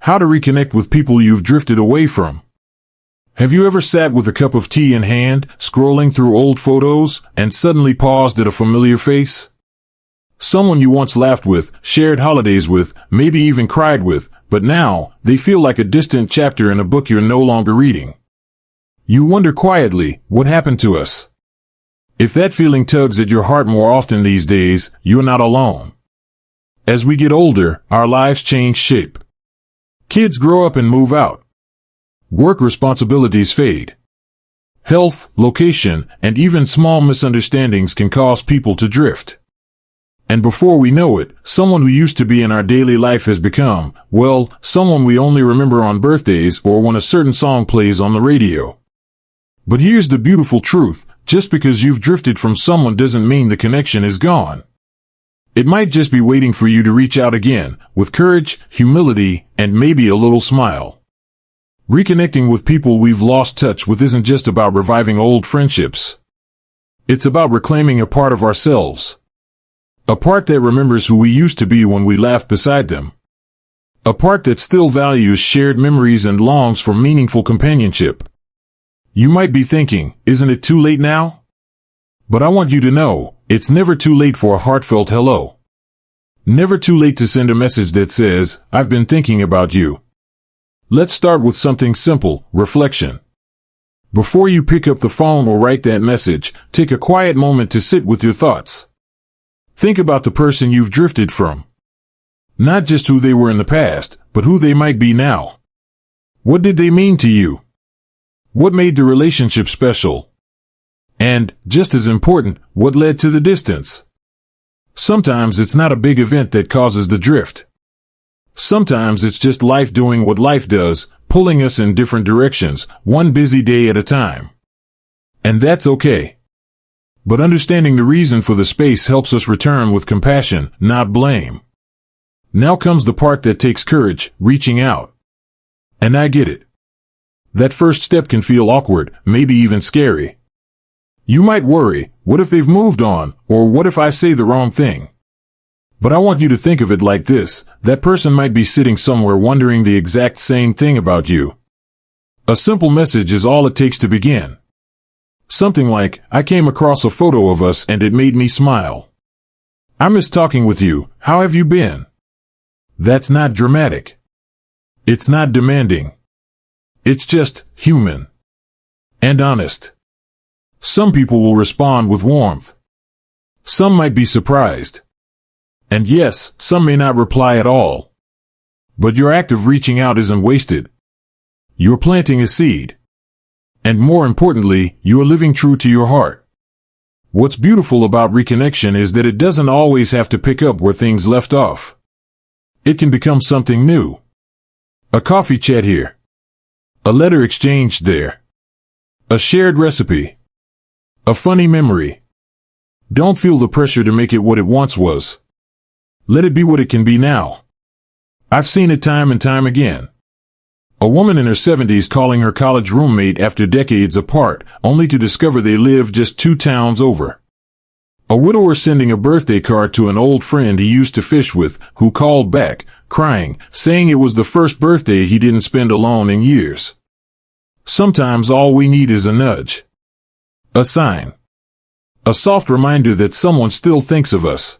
How to reconnect with people you've drifted away from. Have you ever sat with a cup of tea in hand, scrolling through old photos, and suddenly paused at a familiar face? Someone you once laughed with, shared holidays with, maybe even cried with, but now, they feel like a distant chapter in a book you're no longer reading. You wonder quietly, what happened to us? If that feeling tugs at your heart more often these days, you're not alone. As we get older, our lives change shape. Kids grow up and move out. Work responsibilities fade. Health, location, and even small misunderstandings can cause people to drift. And before we know it, someone who used to be in our daily life has become, well, someone we only remember on birthdays or when a certain song plays on the radio. But here's the beautiful truth, just because you've drifted from someone doesn't mean the connection is gone. It might just be waiting for you to reach out again, with courage, humility, and maybe a little smile. Reconnecting with people we've lost touch with isn't just about reviving old friendships. It's about reclaiming a part of ourselves. A part that remembers who we used to be when we laughed beside them. A part that still values shared memories and longs for meaningful companionship. You might be thinking, isn't it too late now? But I want you to know, it's never too late for a heartfelt hello. Never too late to send a message that says, I've been thinking about you. Let's start with something simple, reflection. Before you pick up the phone or write that message, take a quiet moment to sit with your thoughts. Think about the person you've drifted from. Not just who they were in the past, but who they might be now. What did they mean to you? What made the relationship special? And, just as important, what led to the distance? Sometimes it's not a big event that causes the drift. Sometimes it's just life doing what life does, pulling us in different directions, one busy day at a time. And that's okay. But understanding the reason for the space helps us return with compassion, not blame. Now comes the part that takes courage, reaching out. And I get it. That first step can feel awkward, maybe even scary. You might worry, what if they've moved on, or what if I say the wrong thing? But I want you to think of it like this, that person might be sitting somewhere wondering the exact same thing about you. A simple message is all it takes to begin. Something like, I came across a photo of us and it made me smile. I miss talking with you, how have you been? That's not dramatic. It's not demanding. It's just human. And honest. Some people will respond with warmth. Some might be surprised. And yes, some may not reply at all. But your act of reaching out isn't wasted. You're planting a seed. And more importantly, you are living true to your heart. What's beautiful about reconnection is that it doesn't always have to pick up where things left off. It can become something new. A coffee chat here. A letter exchanged there. A shared recipe. A funny memory. Don't feel the pressure to make it what it once was. Let it be what it can be now. I've seen it time and time again. A woman in her 70s calling her college roommate after decades apart, only to discover they live just 2 towns over. A widower sending a birthday card to an old friend he used to fish with, who called back, crying, saying it was the first birthday he didn't spend alone in years. Sometimes all we need is a nudge. A sign. A soft reminder that someone still thinks of us.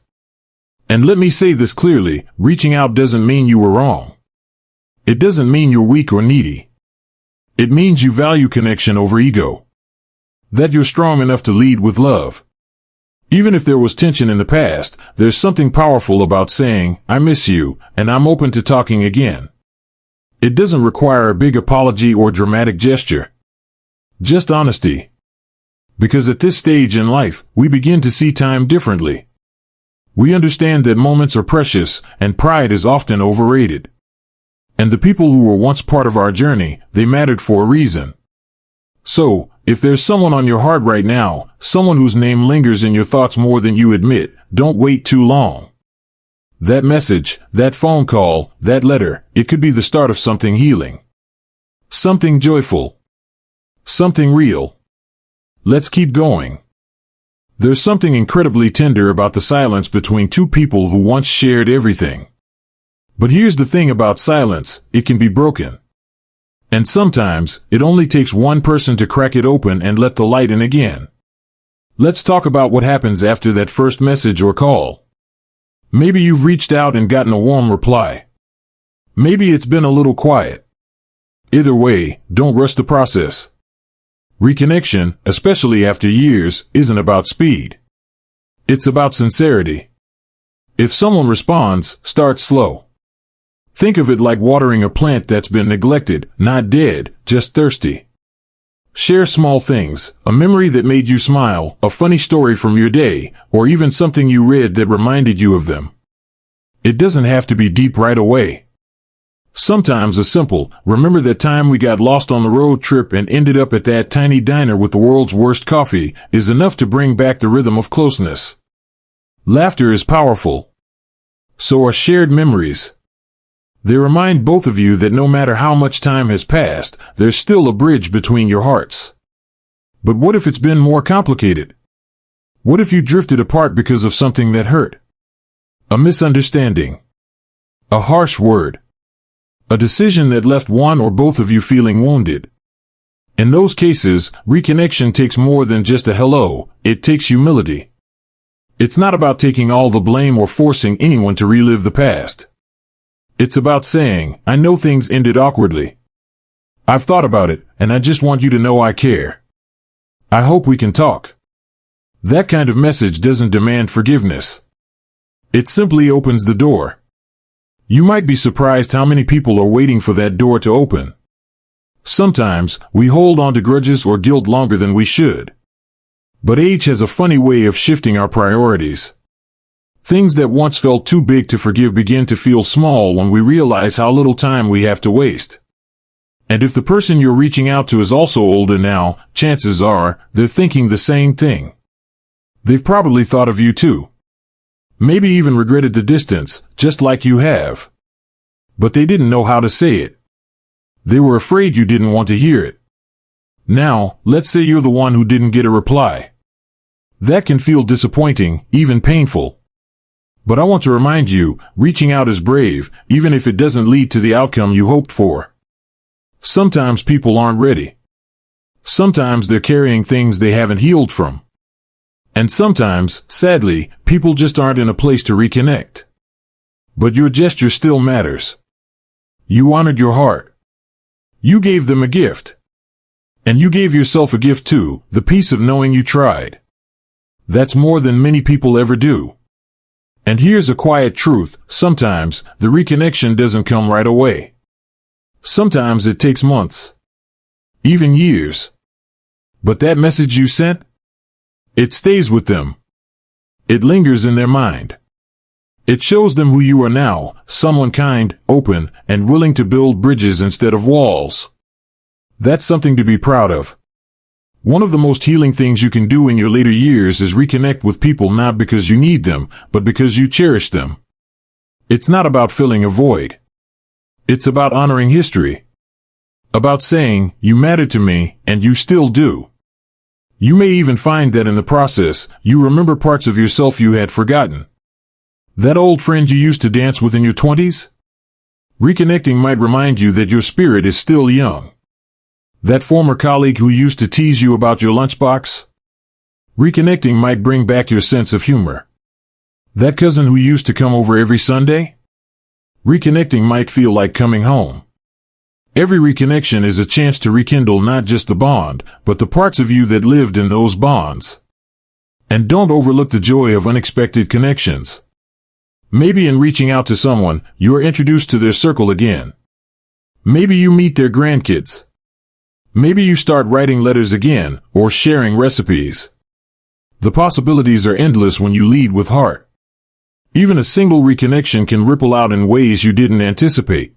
And let me say this clearly, reaching out doesn't mean you were wrong. It doesn't mean you're weak or needy. It means you value connection over ego. That you're strong enough to lead with love. Even if there was tension in the past, there's something powerful about saying, I miss you, and I'm open to talking again. It doesn't require a big apology or dramatic gesture. Just honesty. Because at this stage in life, we begin to see time differently. We understand that moments are precious, and pride is often overrated. And the people who were once part of our journey, they mattered for a reason. So, if there's someone on your heart right now, someone whose name lingers in your thoughts more than you admit, don't wait too long. That message, that phone call, that letter, it could be the start of something healing. Something joyful. Something real. Let's keep going. There's something incredibly tender about the silence between 2 people who once shared everything. But here's the thing about silence, it can be broken. And sometimes, it only takes one person to crack it open and let the light in again. Let's talk about what happens after that first message or call. Maybe you've reached out and gotten a warm reply. Maybe it's been a little quiet. Either way, don't rush the process. Reconnection, especially after years, isn't about speed. It's about sincerity. If someone responds, start slow. Think of it like watering a plant that's been neglected, not dead, just thirsty. Share small things, a memory that made you smile, a funny story from your day, or even something you read that reminded you of them. It doesn't have to be deep right away. Sometimes a simple, remember that time we got lost on the road trip and ended up at that tiny diner with the world's worst coffee, is enough to bring back the rhythm of closeness. Laughter is powerful. So are shared memories. They remind both of you that no matter how much time has passed, there's still a bridge between your hearts. But what if it's been more complicated? What if you drifted apart because of something that hurt? A misunderstanding. A harsh word. A decision that left one or both of you feeling wounded. In those cases, reconnection takes more than just a hello, it takes humility. It's not about taking all the blame or forcing anyone to relive the past. It's about saying, I know things ended awkwardly. I've thought about it, and I just want you to know I care. I hope we can talk. That kind of message doesn't demand forgiveness. It simply opens the door. You might be surprised how many people are waiting for that door to open. Sometimes, we hold on to grudges or guilt longer than we should. But age has a funny way of shifting our priorities. Things that once felt too big to forgive begin to feel small when we realize how little time we have to waste. And if the person you're reaching out to is also older now, chances are, they're thinking the same thing. They've probably thought of you too. Maybe even regretted the distance, just like you have. But they didn't know how to say it. They were afraid you didn't want to hear it. Now, let's say you're the one who didn't get a reply. That can feel disappointing, even painful. But I want to remind you, reaching out is brave, even if it doesn't lead to the outcome you hoped for. Sometimes people aren't ready. Sometimes they're carrying things they haven't healed from. And sometimes, sadly, people just aren't in a place to reconnect. But your gesture still matters. You honored your heart. You gave them a gift. And you gave yourself a gift too, the peace of knowing you tried. That's more than many people ever do. And here's a quiet truth, sometimes, the reconnection doesn't come right away. Sometimes it takes months. Even years. But that message you sent? It stays with them. It lingers in their mind. It shows them who you are now, someone kind, open, and willing to build bridges instead of walls. That's something to be proud of. One of the most healing things you can do in your later years is reconnect with people not because you need them, but because you cherish them. It's not about filling a void. It's about honoring history. About saying, you mattered to me, and you still do. You may even find that in the process, you remember parts of yourself you had forgotten. That old friend you used to dance with in your 20s? Reconnecting might remind you that your spirit is still young. That former colleague who used to tease you about your lunchbox? Reconnecting might bring back your sense of humor. That cousin who used to come over every Sunday? Reconnecting might feel like coming home. Every reconnection is a chance to rekindle not just the bond, but the parts of you that lived in those bonds. And don't overlook the joy of unexpected connections. Maybe in reaching out to someone, you are introduced to their circle again. Maybe you meet their grandkids. Maybe you start writing letters again, or sharing recipes. The possibilities are endless when you lead with heart. Even a single reconnection can ripple out in ways you didn't anticipate.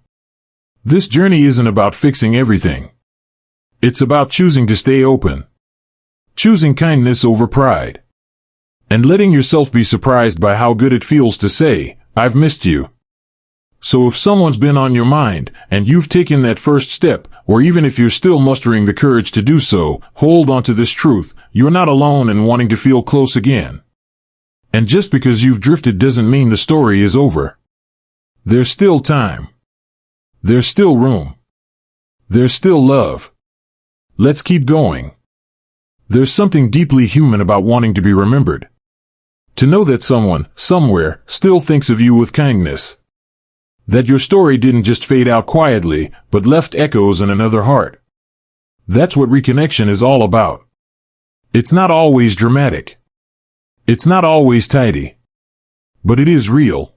This journey isn't about fixing everything. It's about choosing to stay open. Choosing kindness over pride. And letting yourself be surprised by how good it feels to say, I've missed you. So if someone's been on your mind, and you've taken that first step, or even if you're still mustering the courage to do so, hold on to this truth, you're not alone in wanting to feel close again. And just because you've drifted doesn't mean the story is over. There's still time. There's still room. There's still love. Let's keep going. There's something deeply human about wanting to be remembered. To know that someone, somewhere, still thinks of you with kindness. That your story didn't just fade out quietly, but left echoes in another heart. That's what reconnection is all about. It's not always dramatic. It's not always tidy. But it is real.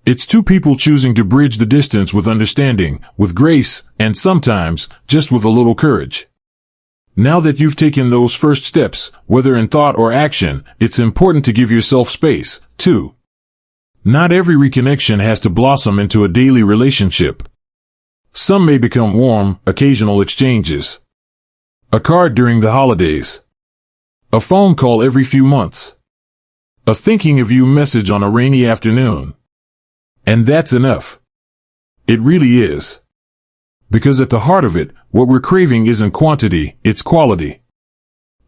It's two people choosing to bridge the distance with understanding, with grace, and sometimes, just with a little courage. Now that you've taken those first steps, whether in thought or action, it's important to give yourself space, too. Not every reconnection has to blossom into a daily relationship. Some may become warm, occasional exchanges. A card during the holidays. A phone call every few months. A thinking of you message on a rainy afternoon. And that's enough. It really is. Because at the heart of it, what we're craving isn't quantity, it's quality.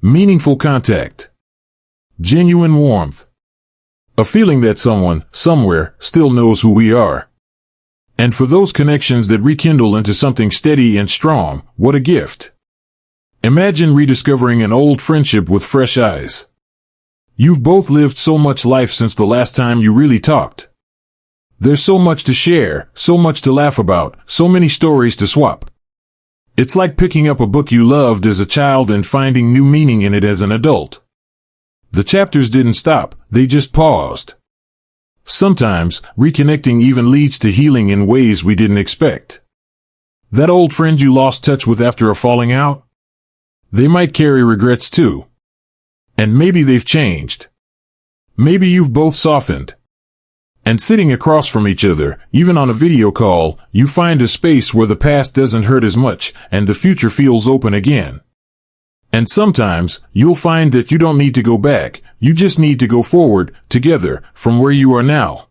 Meaningful contact. Genuine warmth. A feeling that someone, somewhere, still knows who we are. And for those connections that rekindle into something steady and strong, what a gift. Imagine rediscovering an old friendship with fresh eyes. You've both lived so much life since the last time you really talked. There's so much to share, so much to laugh about, so many stories to swap. It's like picking up a book you loved as a child and finding new meaning in it as an adult. The chapters didn't stop, they just paused. Sometimes, reconnecting even leads to healing in ways we didn't expect. That old friend you lost touch with after a falling out? They might carry regrets too. And maybe they've changed. Maybe you've both softened. And sitting across from each other, even on a video call, you find a space where the past doesn't hurt as much, and the future feels open again. And sometimes, you'll find that you don't need to go back, you just need to go forward, together, from where you are now.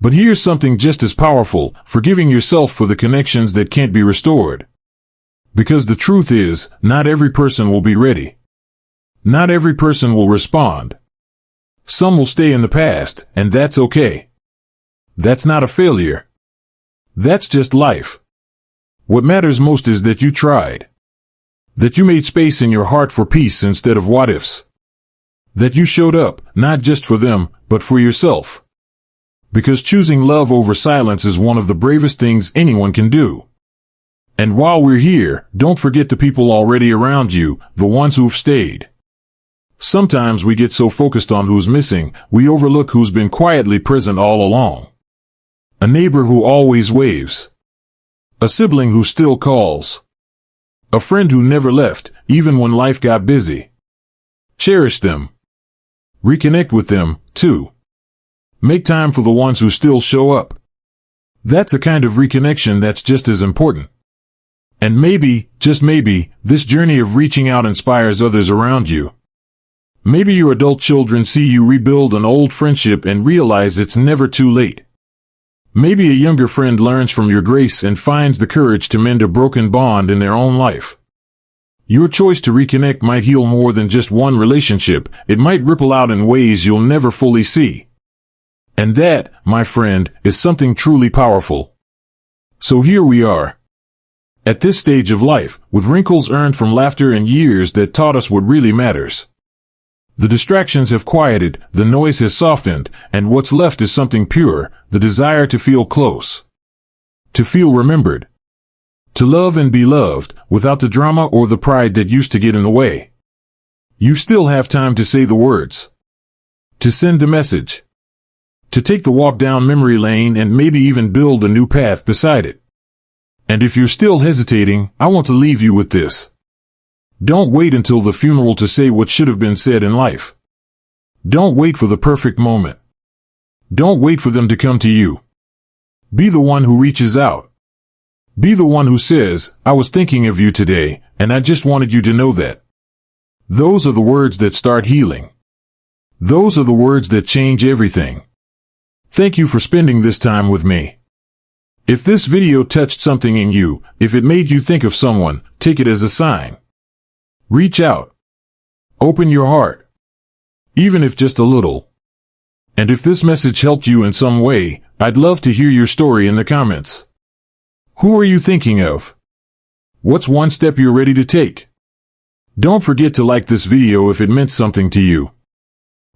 But here's something just as powerful, forgiving yourself for the connections that can't be restored. Because the truth is, not every person will be ready. Not every person will respond. Some will stay in the past, and that's okay. That's not a failure. That's just life. What matters most is that you tried. That you made space in your heart for peace instead of what-ifs. That you showed up, not just for them, but for yourself. Because choosing love over silence is one of the bravest things anyone can do. And while we're here, don't forget the people already around you, the ones who've stayed. Sometimes we get so focused on who's missing, we overlook who's been quietly present all along. A neighbor who always waves. A sibling who still calls. A friend who never left, even when life got busy. Cherish them. Reconnect with them, too. Make time for the ones who still show up. That's a kind of reconnection that's just as important. And maybe, just maybe, this journey of reaching out inspires others around you. Maybe your adult children see you rebuild an old friendship and realize it's never too late. Maybe a younger friend learns from your grace and finds the courage to mend a broken bond in their own life. Your choice to reconnect might heal more than just one relationship. It might ripple out in ways you'll never fully see. And that, my friend, is something truly powerful. So here we are. At this stage of life, with wrinkles earned from laughter and years that taught us what really matters. The distractions have quieted, the noise has softened, and what's left is something pure, the desire to feel close. To feel remembered. To love and be loved, without the drama or the pride that used to get in the way. You still have time to say the words. To send the message. To take the walk down memory lane and maybe even build a new path beside it. And if you're still hesitating, I want to leave you with this. Don't wait until the funeral to say what should have been said in life. Don't wait for the perfect moment. Don't wait for them to come to you. Be the one who reaches out. Be the one who says, I was thinking of you today, and I just wanted you to know that. Those are the words that start healing. Those are the words that change everything. Thank you for spending this time with me. If this video touched something in you, if it made you think of someone, take it as a sign. Reach out. Open your heart. Even if just a little. And if this message helped you in some way, I'd love to hear your story in the comments. Who are you thinking of? What's one step you're ready to take? Don't forget to like this video if it meant something to you.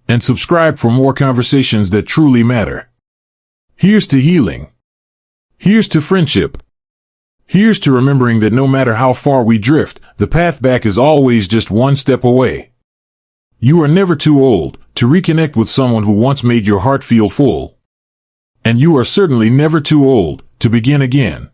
And subscribe for more conversations that truly matter. Here's to healing. Here's to friendship. Here's to remembering that no matter how far we drift, the path back is always just one step away. You are never too old to reconnect with someone who once made your heart feel full. And you are certainly never too old to begin again.